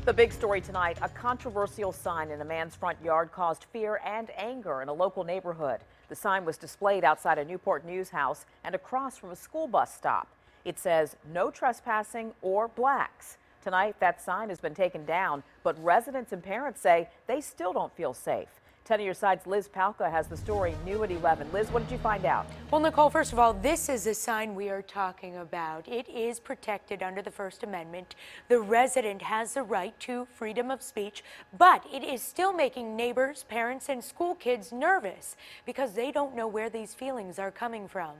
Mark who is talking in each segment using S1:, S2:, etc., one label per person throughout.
S1: The big story tonight, a controversial sign in a man's front yard caused fear and anger in a local neighborhood. The sign was displayed outside a Newport news house and across from a school bus stop. It says, "No trespassing or blacks." Tonight, that sign has been taken down, but residents and parents say they still don't feel safe. 10 on your side's Liz Palka has the story new at 11. Liz, what did you find out?
S2: Well, Nicole, first of all, this is a sign we are talking about. It is protected under the First Amendment. The resident has the right to freedom of speech, but it is still making neighbors, parents, and school kids nervous because they don't know where these feelings are coming from.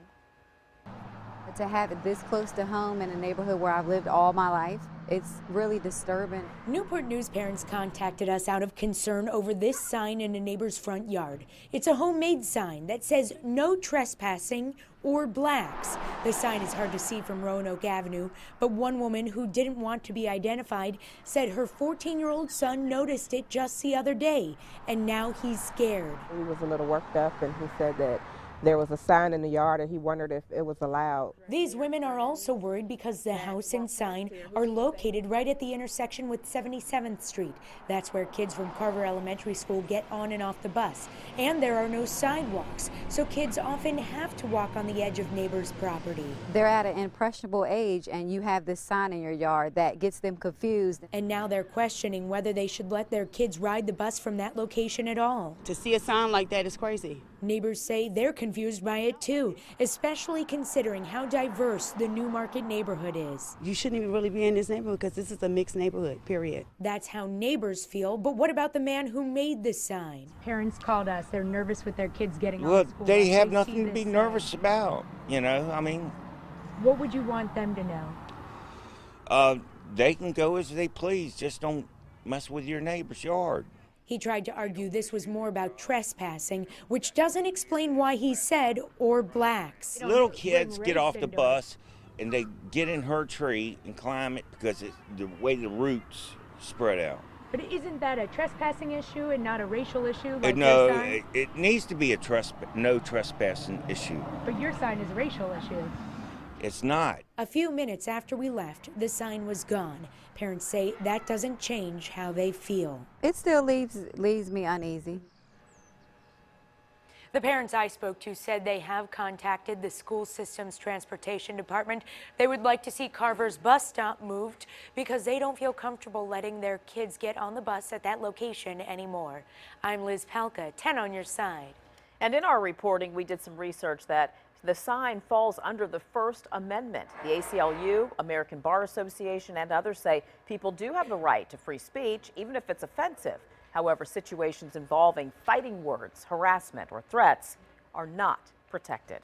S3: To have it this close to home in a neighborhood where I've lived all my life, it's really disturbing.
S2: Newport News parents contacted us out of concern over this sign in a neighbor's front yard. It's a homemade sign that says "No trespassing or blacks." The sign is hard to see from Roanoke Avenue, but one woman who didn't want to be identified said her 14-year-old son noticed it just the other day, and now he's scared.
S4: He was a little worked up, and he said that there was a sign in the yard and he wondered if it was allowed.
S2: These women are also worried because the house and sign are located right at the intersection with 77th Street. That's where kids from Carver Elementary School get on and off the bus. And there are no sidewalks, so kids often have to walk on the edge of neighbors' property.
S3: They're at an impressionable age and you have this sign in your yard that gets them confused.
S2: And now they're questioning whether they should let their kids ride the bus from that location at all.
S5: To see a sign like that is crazy.
S2: Neighbors say they're confused by it too, especially considering how diverse the New Market neighborhood is.
S5: You shouldn't even really be in this neighborhood because this is a mixed neighborhood, period.
S2: That's how neighbors feel, but what about the man who made the sign? Parents called us. They're nervous with their kids getting on school.
S6: Well, they have nothing to be nervous about, you know, I mean.
S2: What would you want them to know?
S6: They can go as they please, just don't mess with your neighbor's yard.
S2: He tried to argue this was more about trespassing, which doesn't explain why he said "or blacks."
S6: Little kids get off the bus and they get in her tree and climb it because it's the way the roots spread out.
S2: But isn't that a trespassing issue and not a racial issue? Like
S6: No,
S2: your sign?
S6: it needs to be a no trespassing issue.
S2: But your sign is a racial issue.
S6: It's not.
S2: A few minutes after we left, the sign was gone. Parents say that doesn't change how they feel.
S3: It still leaves me uneasy.
S2: The parents I spoke to said they have contacted the school system's transportation department. They would like to see Carver's bus stop moved because they don't feel comfortable letting their kids get on the bus at that location anymore. I'm Liz Palka, 10 on your side.
S1: And in our reporting, we did some research that the sign falls under the First Amendment. The ACLU, American Bar Association, and others say people do have the right to free speech, even if it's offensive. However, situations involving fighting words, harassment, or threats are not protected.